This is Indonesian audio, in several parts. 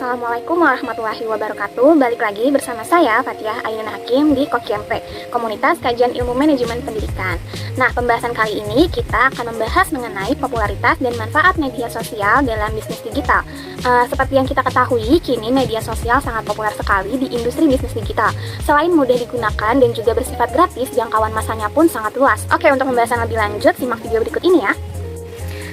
Assalamualaikum warahmatullahi wabarakatuh. Balik lagi bersama saya Fathiah Ainun Hakim di Kokiempe, Komunitas Kajian Ilmu Manajemen Pendidikan. Nah, pembahasan kali ini kita akan membahas mengenai popularitas dan manfaat media sosial dalam bisnis digital. Seperti yang kita ketahui, kini media sosial sangat populer sekali di industri bisnis digital. Selain mudah digunakan dan juga bersifat gratis, jangkauan masanya pun sangat luas. Oke, untuk pembahasan lebih lanjut, simak video berikut ini ya.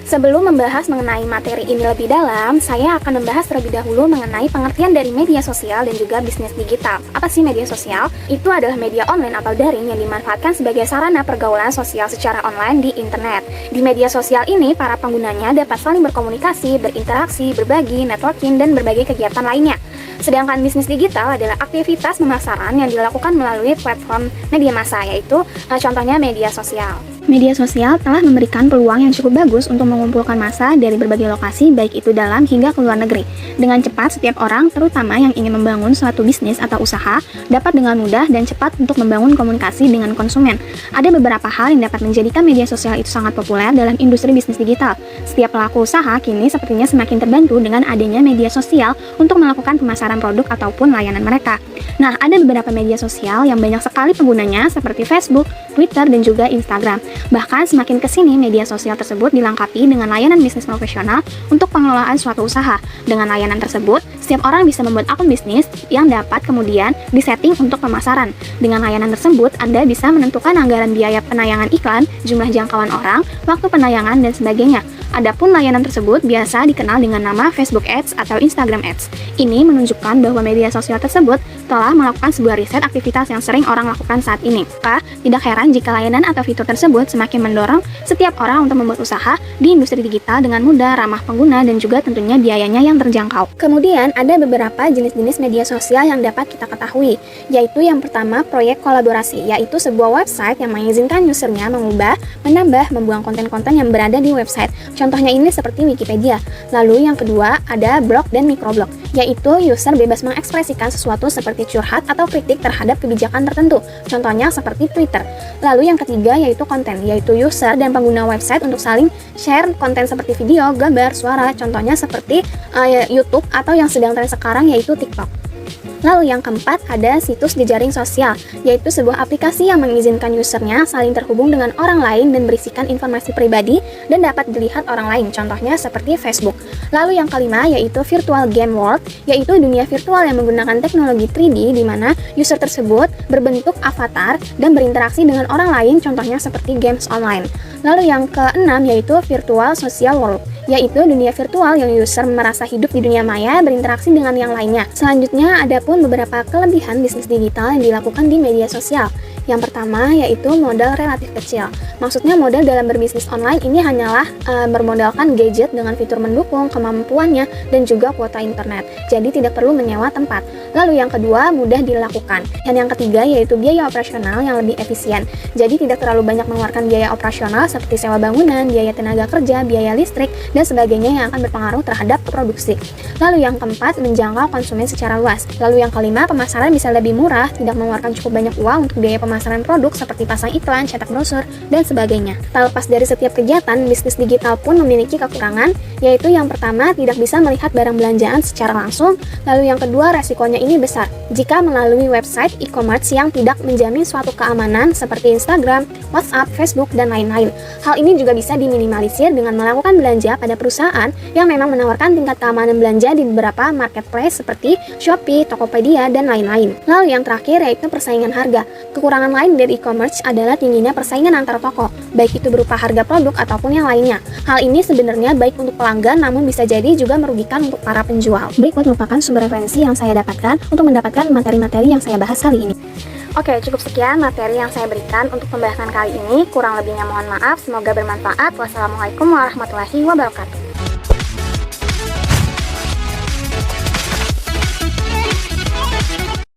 Sebelum membahas mengenai materi ini lebih dalam, saya akan membahas terlebih dahulu mengenai pengertian dari media sosial dan juga bisnis digital. Apa sih media sosial? Itu adalah media online atau daring yang dimanfaatkan sebagai sarana pergaulan sosial secara online di internet. Di media sosial ini, para penggunanya dapat saling berkomunikasi, berinteraksi, berbagi, networking, dan berbagai kegiatan lainnya. Sedangkan bisnis digital adalah aktivitas pemasaran yang dilakukan melalui platform media massa, yaitu contohnya media sosial. Media sosial telah memberikan peluang yang cukup bagus untuk mengumpulkan massa dari berbagai lokasi, baik itu dalam hingga ke luar negeri. Dengan cepat, setiap orang, terutama yang ingin membangun suatu bisnis atau usaha, dapat dengan mudah dan cepat untuk membangun komunikasi dengan konsumen. Ada beberapa hal yang dapat menjadikan media sosial itu sangat populer dalam industri bisnis digital. Setiap pelaku usaha kini sepertinya semakin terbantu dengan adanya media sosial untuk melakukan pemasaran produk ataupun layanan mereka. Nah, ada beberapa media sosial yang banyak sekali penggunanya seperti Facebook, Twitter, dan juga Instagram. Bahkan semakin kesini media sosial tersebut dilengkapi dengan layanan bisnis profesional untuk pengelolaan suatu usaha. Dengan layanan tersebut, setiap orang bisa membuat akun bisnis yang dapat kemudian disetting untuk pemasaran. Dengan layanan tersebut, Anda bisa menentukan anggaran biaya penayangan iklan, jumlah jangkauan orang, waktu penayangan, dan sebagainya. Adapun layanan tersebut biasa dikenal dengan nama Facebook Ads atau Instagram Ads. Ini menunjukkan bahwa media sosial tersebut telah melakukan sebuah riset aktivitas yang sering orang lakukan saat ini. Maka, tidak heran jika layanan atau fitur tersebut semakin mendorong setiap orang untuk membuat usaha di industri digital dengan mudah, ramah pengguna, dan juga tentunya biayanya yang terjangkau. Kemudian, ada beberapa jenis-jenis media sosial yang dapat kita ketahui, yaitu yang pertama, proyek kolaborasi, yaitu sebuah website yang mengizinkan usernya mengubah, menambah, membuang konten-konten yang berada di website. Contohnya ini seperti Wikipedia. Lalu yang kedua ada blog dan microblog, yaitu user bebas mengekspresikan sesuatu seperti curhat atau kritik terhadap kebijakan tertentu. Contohnya seperti Twitter. Lalu yang ketiga yaitu konten, yaitu user dan pengguna website untuk saling share konten seperti video, gambar, suara. Contohnya seperti YouTube atau yang sedang tren sekarang yaitu TikTok. Lalu yang keempat ada situs jejaring sosial, yaitu sebuah aplikasi yang mengizinkan usernya saling terhubung dengan orang lain dan berisikan informasi pribadi dan dapat dilihat orang lain, contohnya seperti Facebook. Lalu yang kelima yaitu virtual game world, yaitu dunia virtual yang menggunakan teknologi 3D di mana user tersebut berbentuk avatar dan berinteraksi dengan orang lain, contohnya seperti games online. Lalu yang keenam yaitu virtual social world, yaitu dunia virtual yang user merasa hidup di dunia maya berinteraksi dengan yang lainnya. Selanjutnya ada pun beberapa kelebihan bisnis digital yang dilakukan di media sosial. Yang pertama yaitu modal relatif kecil. Maksudnya modal dalam berbisnis online ini hanyalah bermodalkan gadget dengan fitur mendukung, kemampuannya, dan juga kuota internet. Jadi tidak perlu menyewa tempat. Lalu yang kedua mudah dilakukan. Dan yang ketiga yaitu biaya operasional yang lebih efisien. Jadi tidak terlalu banyak mengeluarkan biaya operasional seperti sewa bangunan, biaya tenaga kerja, biaya listrik, dan sebagainya yang akan berpengaruh terhadap produksi. Lalu yang keempat menjangkau konsumen secara luas. Lalu yang kelima pemasaran bisa lebih murah, tidak mengeluarkan cukup banyak uang untuk biaya pemasaran produk seperti pasang iklan, cetak brosur, dan sebagainya. Terlepas dari setiap kegiatan, bisnis digital pun memiliki kekurangan, yaitu yang pertama tidak bisa melihat barang belanjaan secara langsung, lalu yang kedua resikonya ini besar jika melalui website e-commerce yang tidak menjamin suatu keamanan seperti Instagram, WhatsApp, Facebook, dan lain-lain. Hal ini juga bisa diminimalisir dengan melakukan belanja pada perusahaan yang memang menawarkan tingkat keamanan belanja di beberapa marketplace seperti Shopee, Tokopedia, dan lain-lain. Lalu yang terakhir yaitu persaingan harga. Kekurangan lain dari e-commerce adalah tingginya persaingan antar toko, baik itu berupa harga produk ataupun yang lainnya. Hal ini sebenarnya baik untuk pelanggan, namun bisa jadi juga merugikan untuk para penjual. Berikut merupakan sumber referensi yang saya dapatkan untuk mendapatkan materi-materi yang saya bahas kali ini. Oke, cukup sekian materi yang saya berikan untuk pembahasan kali ini. Kurang lebihnya mohon maaf, semoga bermanfaat. Wassalamualaikum warahmatullahi wabarakatuh.